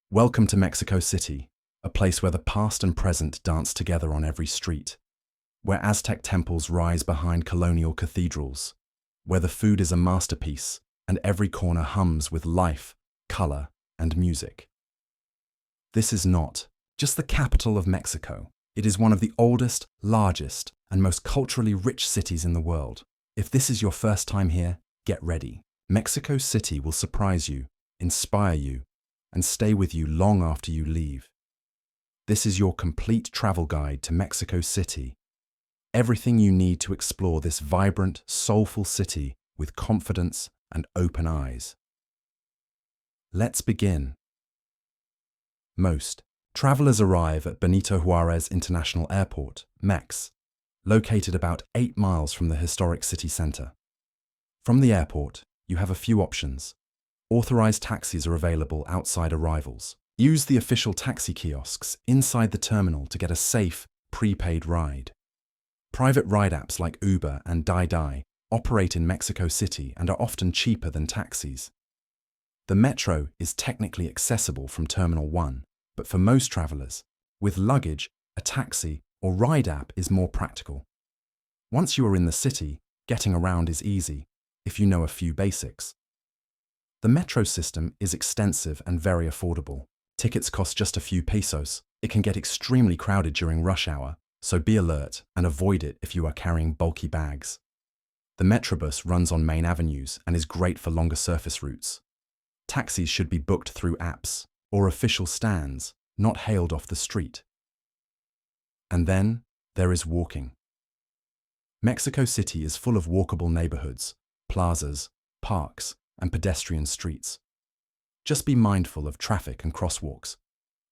Welcome to Mexico City, a place where the past and present dance together on every street, where Aztec temples rise behind colonial cathedrals, where the food is a masterpiece and every corner hums with life, color, and music. This is not just the capital of Mexico. It is one of the oldest, largest, and most culturally rich cities in the world. If this is your first time here, get ready. Mexico City will surprise you, inspire you, and stay with you long after you leave. This is your complete travel guide to Mexico City. Everything you need to explore this vibrant, soulful city with confidence and open eyes. Let's begin. Most travelers arrive at Benito Juarez International Airport, MEX, located about 8 miles from the historic city center. From the airport, you have a few options. Authorized taxis are available outside arrivals. Use the official taxi kiosks inside the terminal to get a safe, prepaid ride. Private ride apps like Uber and Dai operate in Mexico City and are often cheaper than taxis. The metro is technically accessible from Terminal 1, but for most travelers, with luggage, a taxi or ride app is more practical. Once you are in the city, getting around is easy, if you know a few basics. The metro system is extensive and very affordable. Tickets cost just a few pesos. It can get extremely crowded during rush hour, so be alert and avoid it if you are carrying bulky bags. The Metrobus runs on main avenues and is great for longer surface routes. Taxis should be booked through apps or official stands, not hailed off the street. And then there is walking. Mexico City is full of walkable neighborhoods, plazas, parks, and pedestrian streets. Just be mindful of traffic and crosswalks.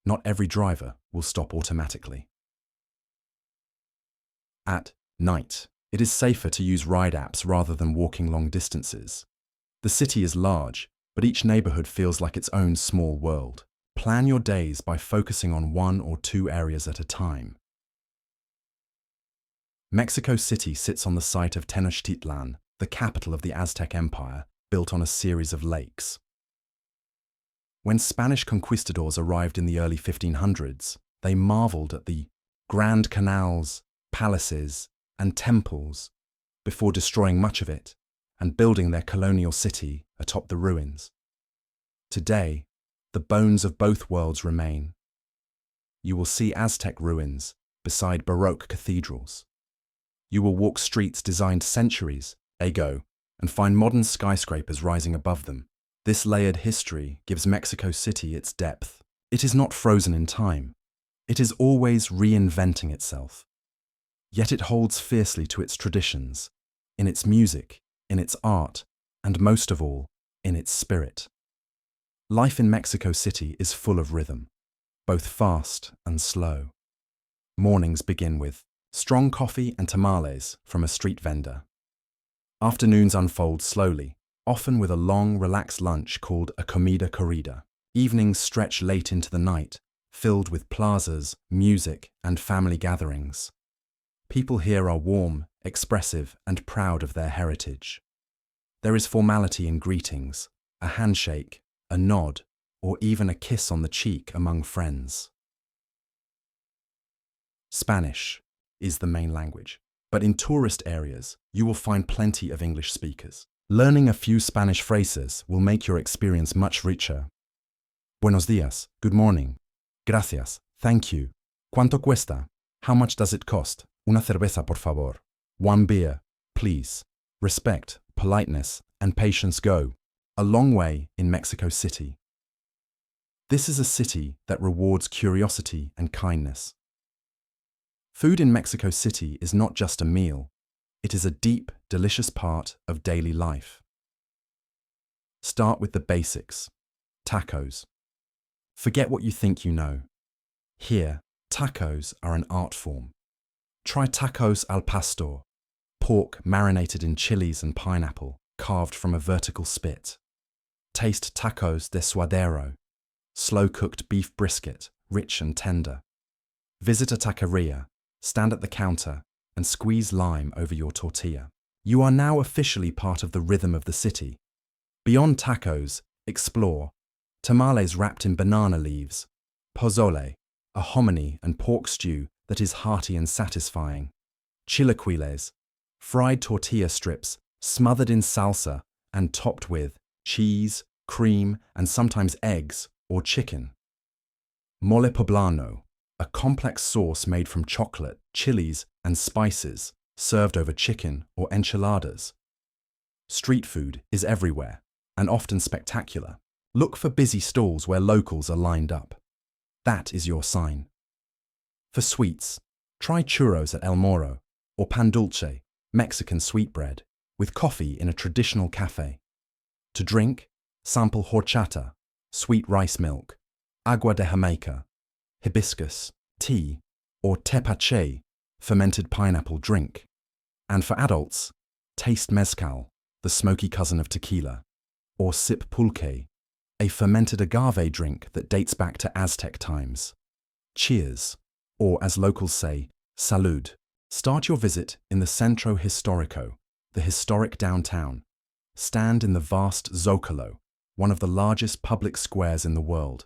Not every driver will stop automatically. At night, it is safer to use ride apps rather than walking long distances. The city is large, but each neighborhood feels like its own small world. Plan your days by focusing on 1 or 2 areas at a time. Mexico City sits on the site of Tenochtitlan, the capital of the Aztec Empire, built on a series of lakes. When Spanish conquistadors arrived in the early 1500s, they marveled at the grand canals, palaces, and temples before destroying much of it and building their colonial city atop the ruins. Today, the bones of both worlds remain. You will see Aztec ruins beside Baroque cathedrals. You will walk streets designed centuries ago and find modern skyscrapers rising above them. This layered history gives Mexico City its depth. It is not frozen in time. It is always reinventing itself. Yet it holds fiercely to its traditions, in its music, in its art, and most of all, in its spirit. Life in Mexico City is full of rhythm, both fast and slow. Mornings begin with strong coffee and tamales from a street vendor. Afternoons unfold slowly, often with a long, relaxed lunch called a comida corrida. Evenings stretch late into the night, filled with plazas, music, and family gatherings. People here are warm, expressive, and proud of their heritage. There is formality in greetings, a handshake, a nod, or even a kiss on the cheek among friends. Spanish is the main language, but in tourist areas, you will find plenty of English speakers. Learning a few Spanish phrases will make your experience much richer. Buenos días, good morning. Gracias, thank you. ¿Cuánto cuesta? How much does it cost? Una cerveza, por favor. 1 beer, please. Respect, politeness, and patience go a long way in Mexico City. This is a city that rewards curiosity and kindness. Food in Mexico City is not just a meal. It is a deep, delicious part of daily life. Start with the basics. Tacos. Forget what you think you know. Here, tacos are an art form. Try tacos al pastor, pork marinated in chilies and pineapple, carved from a vertical spit. Taste tacos de suadero, slow-cooked beef brisket, rich and tender. Visit a taqueria, stand at the counter, and squeeze lime over your tortilla. You are now officially part of the rhythm of the city. Beyond tacos, explore tamales wrapped in banana leaves, pozole, a hominy and pork stew that is hearty and satisfying, chilaquiles, fried tortilla strips smothered in salsa and topped with cheese, cream, and sometimes eggs or chicken. Mole poblano, a complex sauce made from chocolate, chilies, and spices, served over chicken or enchiladas. Street food is everywhere, and often spectacular. Look for busy stalls where locals are lined up. That is your sign. For sweets, try churros at El Moro, or pan dulce, Mexican sweetbread, with coffee in a traditional cafe. To drink, sample horchata, sweet rice milk, agua de Jamaica, hibiscus, tea, or tepache, fermented pineapple drink. And for adults, taste mezcal, the smoky cousin of tequila, or sip pulque, a fermented agave drink that dates back to Aztec times. Cheers, or as locals say, salud. Start your visit in the Centro Histórico, the historic downtown. Stand in the vast Zócalo, one of the largest public squares in the world,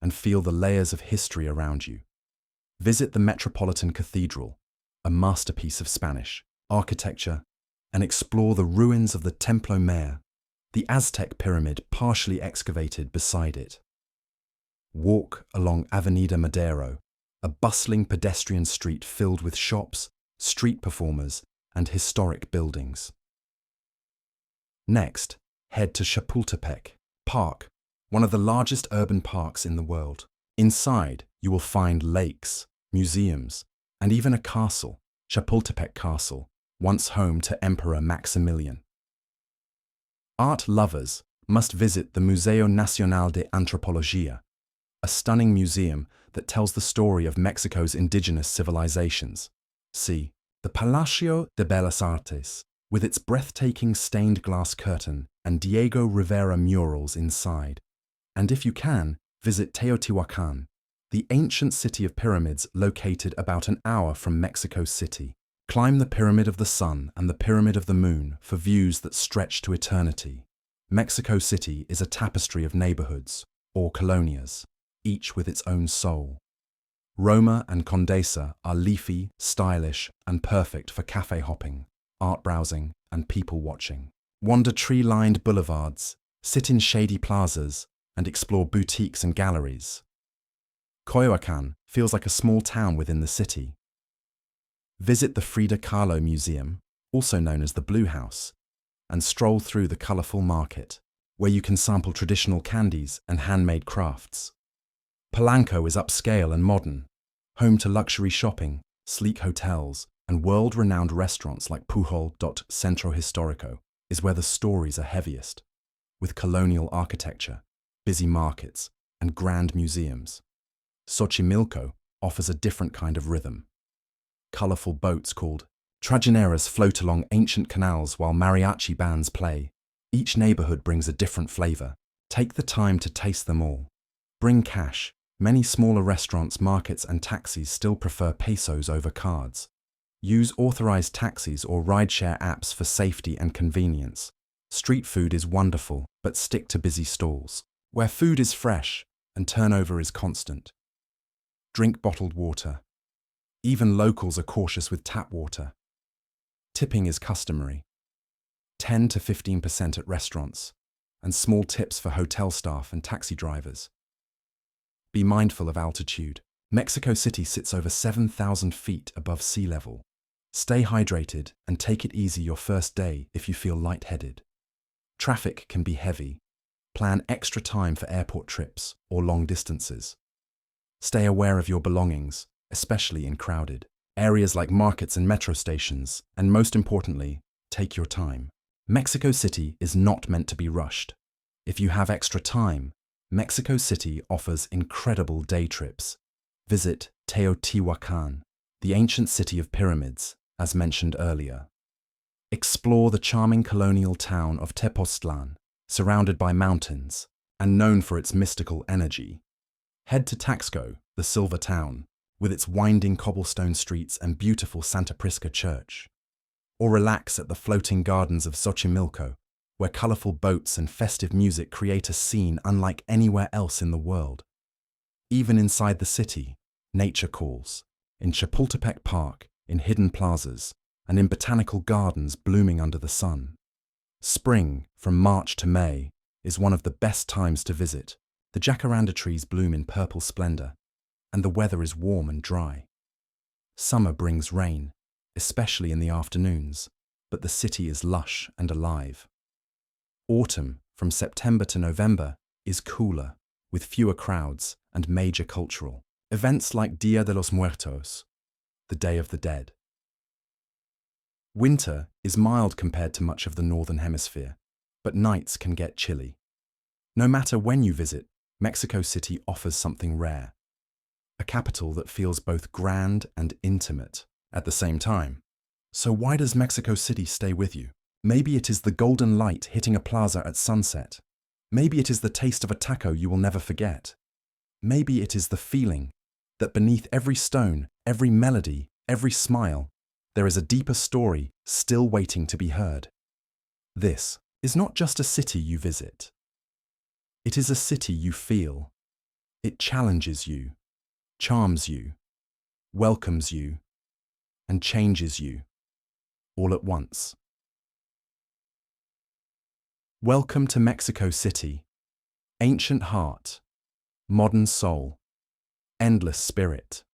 and feel the layers of history around you. Visit the Metropolitan Cathedral, a masterpiece of Spanish architecture, and explore the ruins of the Templo Mayor, the Aztec pyramid partially excavated beside it. Walk along Avenida Madero, a bustling pedestrian street filled with shops, street performers, and historic buildings. Next, head to Chapultepec Park, one of the largest urban parks in the world. Inside, you will find lakes, museums, and even a castle, Chapultepec Castle, once home to Emperor Maximilian. Art lovers must visit the Museo Nacional de Antropología, a stunning museum that tells the story of Mexico's indigenous civilizations. See, the Palacio de Bellas Artes, with its breathtaking stained glass curtain and Diego Rivera murals inside. And if you can, visit Teotihuacan, the ancient city of pyramids located about an hour from Mexico City. Climb the Pyramid of the Sun and the Pyramid of the Moon for views that stretch to eternity. Mexico City is a tapestry of neighborhoods, or colonias, each with its own soul. Roma and Condesa are leafy, stylish, and perfect for cafe hopping, art browsing, and people watching. Wander tree-lined boulevards, sit in shady plazas, and explore boutiques and galleries. Coyoacan feels like a small town within the city. Visit the Frida Kahlo Museum, also known as the Blue House, and stroll through the colourful market, where you can sample traditional candies and handmade crafts. Polanco is upscale and modern, home to luxury shopping, sleek hotels, and world-renowned restaurants like Pujol. Centro Histórico is where the stories are heaviest, with colonial architecture, busy markets, and grand museums. Xochimilco offers a different kind of rhythm. Colourful boats called trajineras float along ancient canals while mariachi bands play. Each neighbourhood brings a different flavour. Take the time to taste them all. Bring cash. Many smaller restaurants, markets and taxis still prefer pesos over cards. Use authorised taxis or rideshare apps for safety and convenience. Street food is wonderful, but stick to busy stalls, where food is fresh and turnover is constant. Drink bottled water. Even locals are cautious with tap water. Tipping is customary. 10 to 15% at restaurants, and small tips for hotel staff and taxi drivers. Be mindful of altitude. Mexico City sits over 7,000 feet above sea level. Stay hydrated and take it easy your first day if you feel lightheaded. Traffic can be heavy. Plan extra time for airport trips or long distances. Stay aware of your belongings, especially in crowded areas like markets and metro stations, and most importantly, take your time. Mexico City is not meant to be rushed. If you have extra time, Mexico City offers incredible day trips. Visit Teotihuacan, the ancient city of pyramids, as mentioned earlier. Explore the charming colonial town of Tepoztlán, surrounded by mountains, and known for its mystical energy. Head to Taxco, the Silver Town, with its winding cobblestone streets and beautiful Santa Prisca Church. Or relax at the floating gardens of Xochimilco, where colorful boats and festive music create a scene unlike anywhere else in the world. Even inside the city, nature calls. In Chapultepec Park, in hidden plazas, and in botanical gardens blooming under the sun. Spring, from March to May, is one of the best times to visit. The jacaranda trees bloom in purple splendor, and the weather is warm and dry. Summer brings rain, especially in the afternoons, but the city is lush and alive. Autumn, from September to November, is cooler, with fewer crowds and major cultural events like Dia de los Muertos, the Day of the Dead. Winter is mild compared to much of the Northern Hemisphere, but nights can get chilly. No matter when you visit, Mexico City offers something rare. A capital that feels both grand and intimate at the same time. So why does Mexico City stay with you? Maybe it is the golden light hitting a plaza at sunset. Maybe it is the taste of a taco you will never forget. Maybe it is the feeling that beneath every stone, every melody, every smile, there is a deeper story still waiting to be heard. This is not just a city you visit. It is a city you feel. It challenges you, charms you, welcomes you, and changes you, all at once. Welcome to Mexico City. Ancient heart, modern soul, endless spirit.